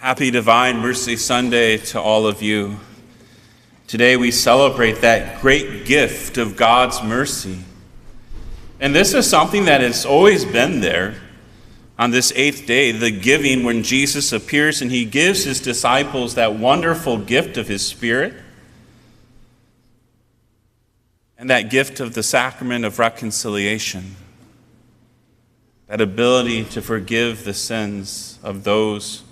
Happy Divine Mercy Sunday to all of you. Today we celebrate that great gift of God's mercy. And this is something that has always been there on this eighth day, the giving, when Jesus appears and he gives his disciples that wonderful gift of his Spirit and that gift of the sacrament of reconciliation, that ability to forgive the sins of those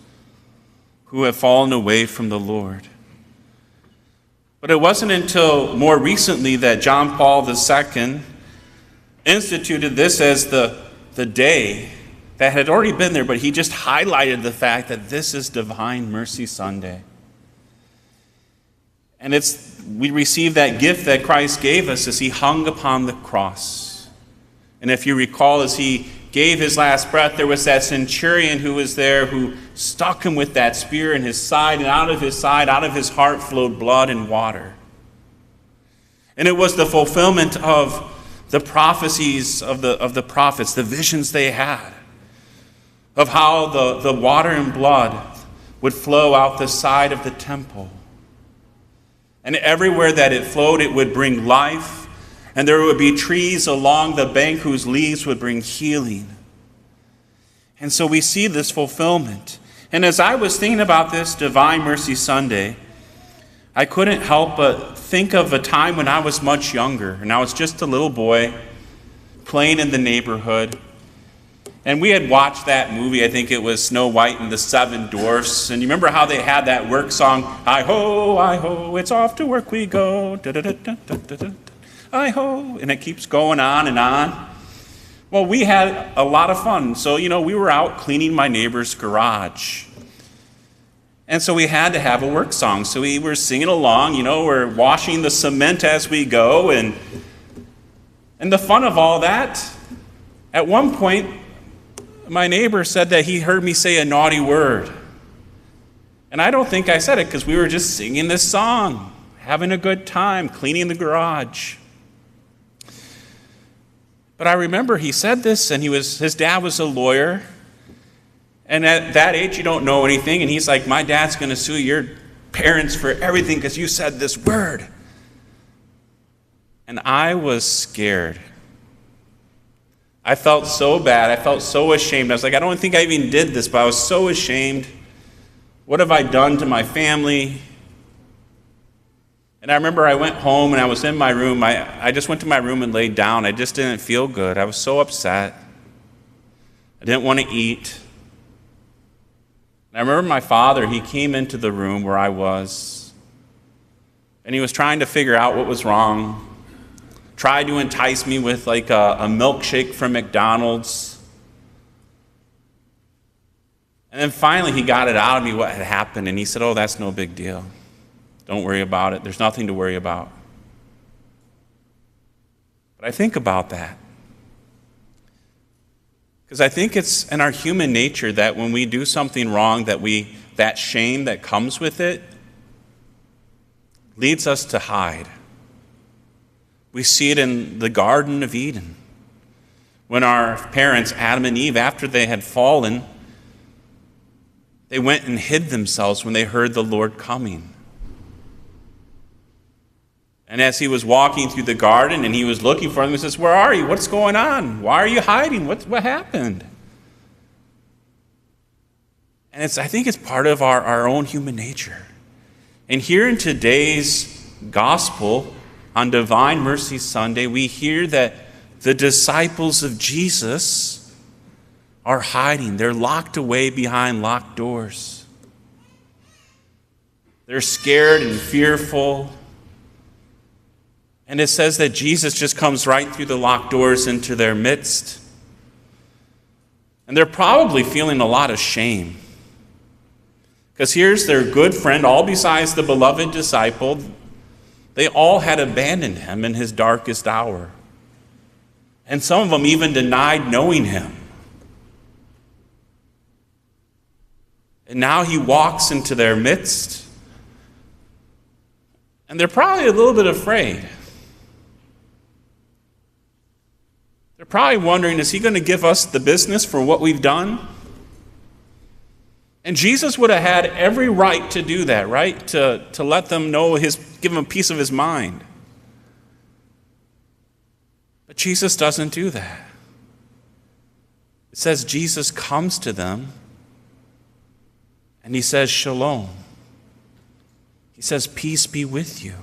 who have fallen away from the Lord. But it wasn't until more recently that John Paul II instituted this as the day that had already been there, but he just highlighted the fact that this is Divine Mercy Sunday. And we receive that gift that Christ gave us as he hung upon the cross. And if you recall, as he gave his last breath, there was that centurion who was there who stuck him with that spear in his side, and out of his side, out of his heart flowed blood and water. And it was the fulfillment of the prophecies of the prophets, the visions they had, of how the water and blood would flow out the side of the temple. And everywhere that it flowed, it would bring life. And there would be trees along the bank whose leaves would bring healing. And so we see this fulfillment. And as I was thinking about this Divine Mercy Sunday, I couldn't help but think of a time when I was much younger. And I was just a little boy playing in the neighborhood. And we had watched that movie, I think it was Snow White and the Seven Dwarfs. And you remember how they had that work song, hi-ho, it's off to work we go, da-da-da-da-da-da-da. Hi-ho, and it keeps going on and on. Well, we had a lot of fun. So, we were out cleaning my neighbor's garage. And so we had to have a work song. So we were singing along, we're washing the cement as we go. And the fun of all that, at one point, my neighbor said that he heard me say a naughty word. And I don't think I said it because we were just singing this song, having a good time, cleaning the garage. But I remember he said this, and his dad was a lawyer. And at that age, you don't know anything. And he's like, my dad's going to sue your parents for everything because you said this word. And I was scared. I felt so bad. I felt so ashamed. I was like, I don't think I even did this, but I was so ashamed. What have I done to my family? And I remember I went home and I was in my room. I just went to my room and laid down. I just didn't feel good. I was so upset. I didn't want to eat. And I remember my father, he came into the room where I was, and he was trying to figure out what was wrong. Tried to entice me with like a milkshake from McDonald's. And then finally he got it out of me what had happened, and he said, oh, that's no big deal. Don't worry about it. There's nothing to worry about. But I think about that. Because I think it's in our human nature that when we do something wrong, that shame that comes with it leads us to hide. We see it in the Garden of Eden. When our parents, Adam and Eve, after they had fallen, they went and hid themselves when they heard the Lord coming. And as he was walking through the garden and he was looking for them, he says, where are you? What's going on? Why are you hiding? What happened? And I think it's part of our own human nature. And here in today's gospel, on Divine Mercy Sunday, we hear that the disciples of Jesus are hiding. They're locked away behind locked doors. They're scared and fearful. And it says that Jesus just comes right through the locked doors into their midst. And they're probably feeling a lot of shame. Because here's their good friend, all besides the beloved disciple. They all had abandoned him in his darkest hour. And some of them even denied knowing him. And now he walks into their midst. And they're probably a little bit afraid. They're probably wondering, is he going to give us the business for what we've done? And Jesus would have had every right to do that, right? To let them know, give them a piece of his mind. But Jesus doesn't do that. It says Jesus comes to them and he says, Shalom. He says, peace be with you.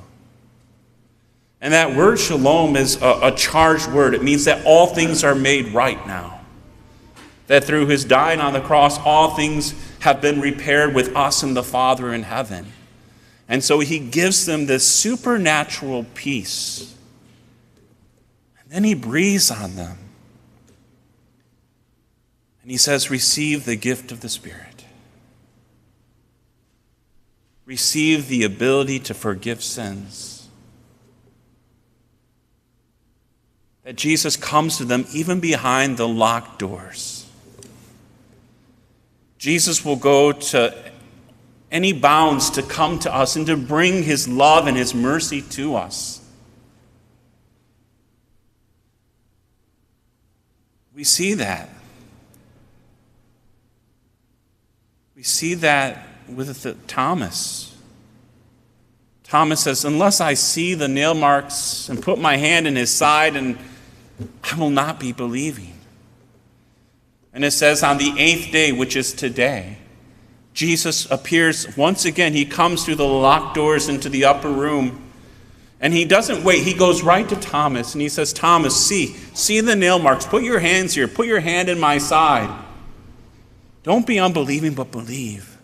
And that word shalom is a charged word. It means that all things are made right now. That through his dying on the cross, all things have been repaired with us and the Father in heaven. And so he gives them this supernatural peace. And then he breathes on them. And he says, receive the gift of the Spirit. Receive the ability to forgive sins. That Jesus comes to them even behind the locked doors. Jesus will go to any bounds to come to us and to bring his love and his mercy to us. We see that. We see that with Thomas. Thomas says, unless I see the nail marks and put my hand in his side, and I will not be believing. And it says on the 8th day, which is today, Jesus appears once again. He comes through the locked doors into the upper room. And he doesn't wait. He goes right to Thomas and he says, Thomas, see the nail marks. Put your hands here. Put your hand in my side. Don't be unbelieving, but believe.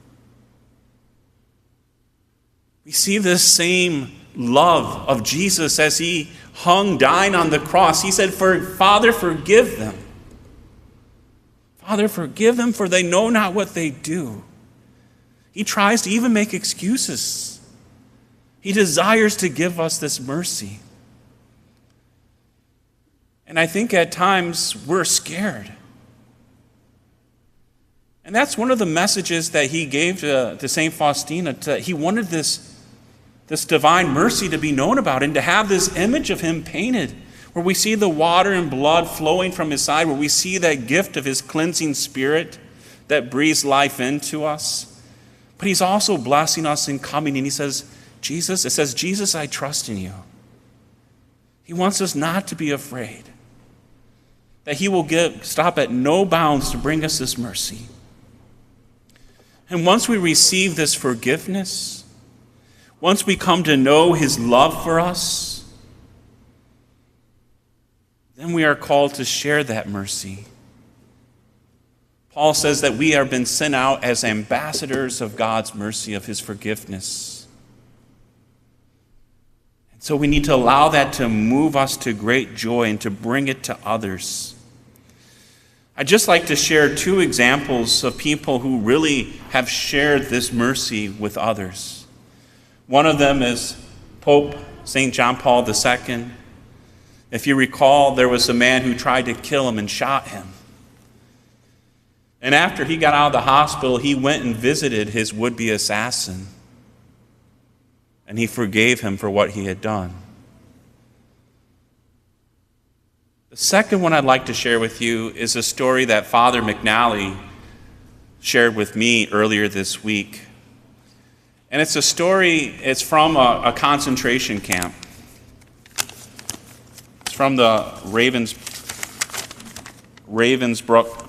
We see this same love of Jesus as he hung, dying on the cross. He said, Father, forgive them. Father, forgive them, for they know not what they do. He tries to even make excuses. He desires to give us this mercy. And I think at times we're scared. And that's one of the messages that he gave to St. Faustina. He wanted this divine mercy to be known about and to have this image of him painted, where we see the water and blood flowing from his side, where we see that gift of his cleansing Spirit that breathes life into us. But he's also blessing us in coming, and he says, Jesus, I trust in you. He wants us not to be afraid, that he will stop at no bounds to bring us this mercy. And once we receive this forgiveness, once we come to know his love for us, then we are called to share that mercy. Paul says that we have been sent out as ambassadors of God's mercy, of his forgiveness. And so we need to allow that to move us to great joy and to bring it to others. I'd just like to share 2 examples of people who really have shared this mercy with others. One of them is Pope St. John Paul II. If you recall, there was a man who tried to kill him and shot him. And after he got out of the hospital, he went and visited his would-be assassin. And he forgave him for what he had done. The second one I'd like to share with you is a story that Father McNally shared with me earlier this week. And it's a story, it's from a concentration camp. It's from the Ravensbrück.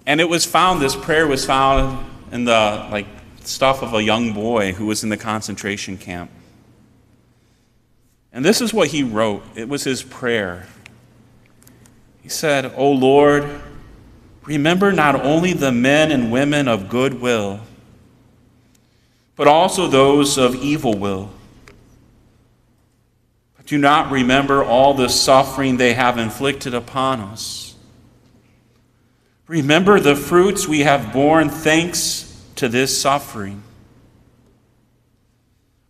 And it was found, this prayer was found in the stuff of a young boy who was in the concentration camp. And this is what he wrote. It was his prayer. He said, O Lord, remember not only the men and women of good will, but also those of evil will. But do not remember all the suffering they have inflicted upon us. Remember the fruits we have borne thanks to this suffering.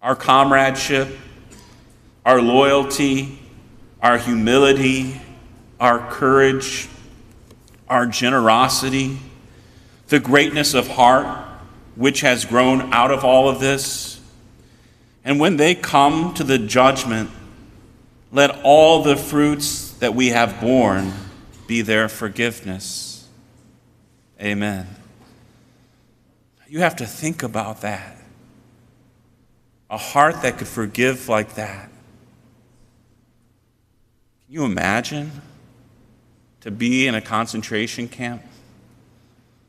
Our comradeship, our loyalty, our humility, our courage, our generosity, the greatness of heart which has grown out of all of this. And when they come to the judgment, let all the fruits that we have borne be their forgiveness. Amen. You have to think about that. A heart that could forgive like that. Can you imagine to be in a concentration camp?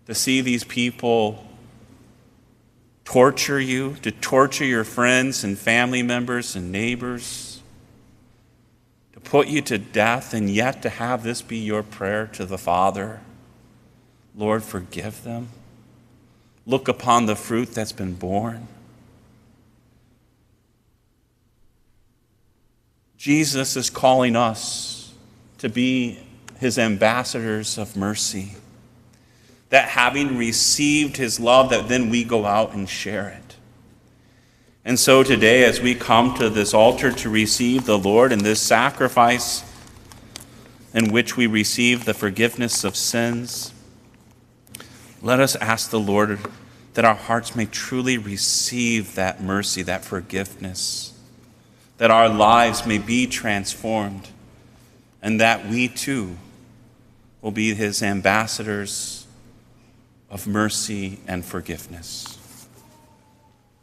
To see these people torture you, to torture your friends and family members and neighbors, to put you to death, and yet to have this be your prayer to the Father. Lord, forgive them. Look upon the fruit that's been born. Jesus is calling us to be his ambassadors of mercy. That having received his love, that then we go out and share it. And so today, as we come to this altar to receive the Lord in this sacrifice in which we receive the forgiveness of sins, let us ask the Lord that our hearts may truly receive that mercy, that forgiveness, that our lives may be transformed, and that we too will be his ambassadors of mercy and forgiveness.